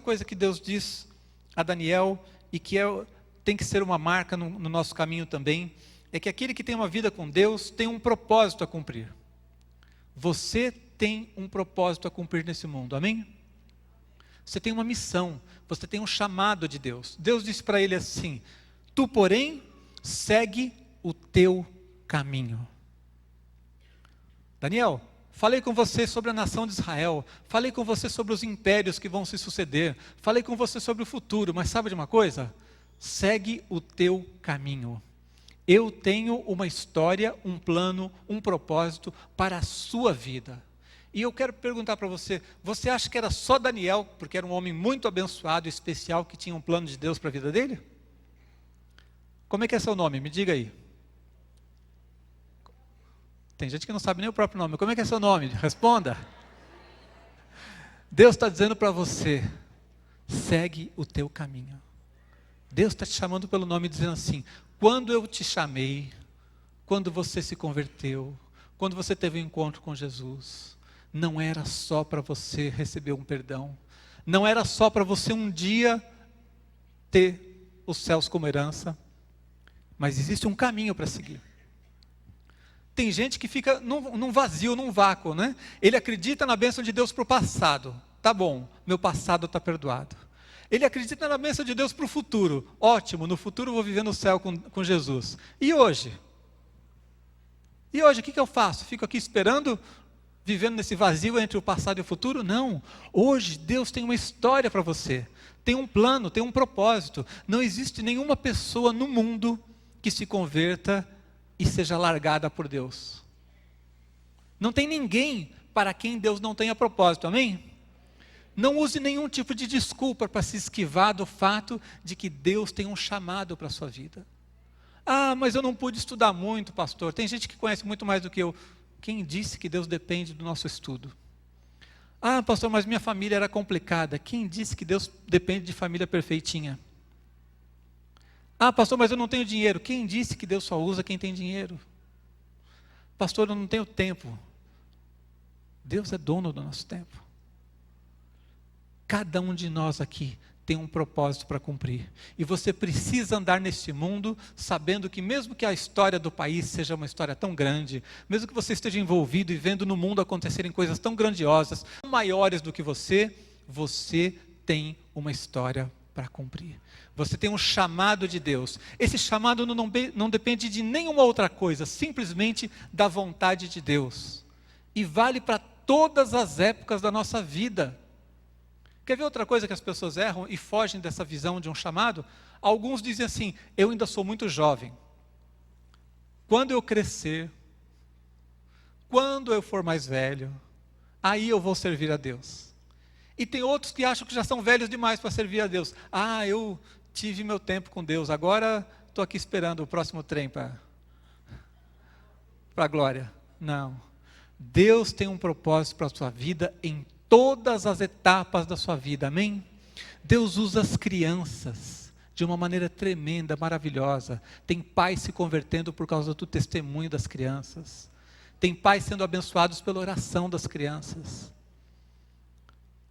coisa que Deus diz a Daniel, e que tem que ser uma marca no nosso caminho também, é que aquele que tem uma vida com Deus tem um propósito a cumprir. Você tem um propósito a cumprir nesse mundo, amém? Você tem uma missão, você tem um chamado de Deus. Deus disse para ele assim: tu, porém, segue o teu caminho. Daniel, falei com você sobre a nação de Israel, falei com você sobre os impérios que vão se suceder, falei com você sobre o futuro, mas sabe de uma coisa? Segue o teu caminho. Eu tenho uma história, um plano, um propósito para a sua vida. E eu quero perguntar para você, você acha que era só Daniel, porque era um homem muito abençoado e especial, que tinha um plano de Deus para a vida dele? Como é que é seu nome? Me diga aí. Tem gente que não sabe nem o próprio nome. Como é que é seu nome? Responda. Deus está dizendo para você, segue o teu caminho. Deus está te chamando pelo nome, dizendo assim: quando eu te chamei, quando você se converteu, quando você teve um encontro com Jesus, não era só para você receber um perdão, não era só para você um dia ter os céus como herança, mas existe um caminho para seguir. Tem gente que fica num vazio, num vácuo, né? Ele acredita na bênção de Deus para o passado. Tá bom, meu passado está perdoado. Ele acredita na bênção de Deus para o futuro. Ótimo, no futuro eu vou viver no céu com Jesus. E hoje? E hoje, o que eu faço? Fico aqui esperando, vivendo nesse vazio entre o passado e o futuro? Não. Hoje, Deus tem uma história para você. Tem um plano, tem um propósito. Não existe nenhuma pessoa no mundo que se converta e seja largada por Deus. Não tem ninguém para quem Deus não tenha propósito, amém? Não use nenhum tipo de desculpa para se esquivar do fato de que Deus tem um chamado para a sua vida. Ah, mas eu não pude estudar muito, pastor. Tem gente que conhece muito mais do que eu. Quem disse que Deus depende do nosso estudo? Ah, pastor, mas minha família era complicada. Quem disse que Deus depende de família perfeitinha? Ah, pastor, mas eu não tenho dinheiro. Quem disse que Deus só usa quem tem dinheiro? Pastor, eu não tenho tempo. Deus é dono do nosso tempo. Cada um de nós aqui tem um propósito para cumprir. E você precisa andar neste mundo sabendo que mesmo que a história do país seja uma história tão grande, mesmo que você esteja envolvido e vendo no mundo acontecerem coisas tão grandiosas, tão maiores do que você tem uma história para cumprir. Você tem um chamado de Deus. Esse chamado não depende de nenhuma outra coisa, simplesmente da vontade de Deus. E vale para todas as épocas da nossa vida. Quer ver outra coisa que as pessoas erram e fogem dessa visão de um chamado? Alguns dizem assim: eu ainda sou muito jovem. Quando eu crescer, quando eu for mais velho, aí eu vou servir a Deus. E tem outros que acham que já são velhos demais para servir a Deus. Ah, eu tive meu tempo com Deus, agora estou aqui esperando o próximo trem para a glória. Não. Deus tem um propósito para a sua vida em todas as etapas da sua vida, amém? Deus usa as crianças de uma maneira tremenda, maravilhosa. Tem pais se convertendo por causa do testemunho das crianças. Tem pais sendo abençoados pela oração das crianças.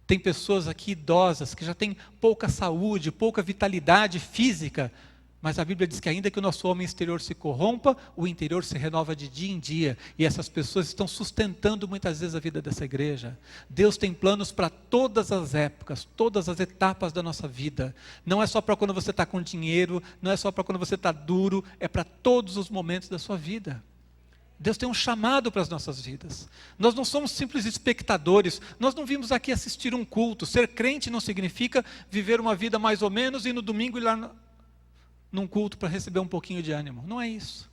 Tem pessoas aqui idosas que já têm pouca saúde, pouca vitalidade física, mas a Bíblia diz que ainda que o nosso homem exterior se corrompa, o interior se renova de dia em dia, e essas pessoas estão sustentando muitas vezes a vida dessa igreja. Deus tem planos para todas as épocas, todas as etapas da nossa vida. Não é só para quando você está com dinheiro, não é só para quando você está duro, é para todos os momentos da sua vida. Deus tem um chamado para as nossas vidas. Nós não somos simples espectadores, nós não vimos aqui assistir um culto. Ser crente não significa viver uma vida mais ou menos e no domingo ir lá num culto para receber um pouquinho de ânimo. Não é isso.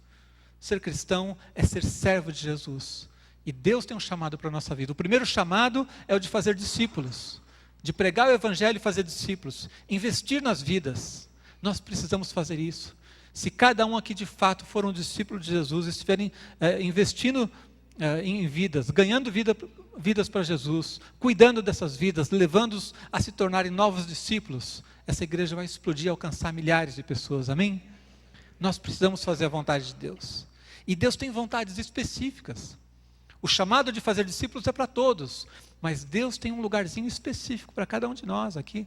Ser cristão é ser servo de Jesus. E Deus tem um chamado para a nossa vida. O primeiro chamado é o de fazer discípulos, de pregar o evangelho e fazer discípulos, investir nas vidas. Nós precisamos fazer isso. Se cada um aqui de fato for um discípulo de Jesus, estiverem investindo em vidas, ganhando vidas para Jesus, cuidando dessas vidas, levando-os a se tornarem novos discípulos, essa igreja vai explodir e alcançar milhares de pessoas, amém? Nós precisamos fazer a vontade de Deus. E Deus tem vontades específicas. O chamado de fazer discípulos é para todos, mas Deus tem um lugarzinho específico para cada um de nós aqui.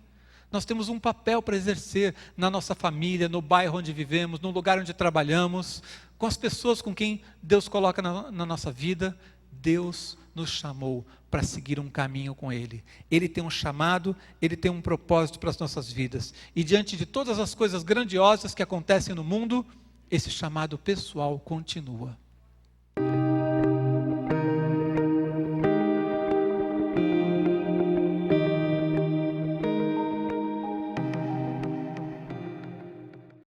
Nós temos um papel para exercer na nossa família, no bairro onde vivemos, no lugar onde trabalhamos, com as pessoas com quem Deus coloca na nossa vida. Deus nos chamou para seguir um caminho com Ele. Ele tem um chamado, Ele tem um propósito para as nossas vidas. E diante de todas as coisas grandiosas que acontecem no mundo, esse chamado pessoal continua.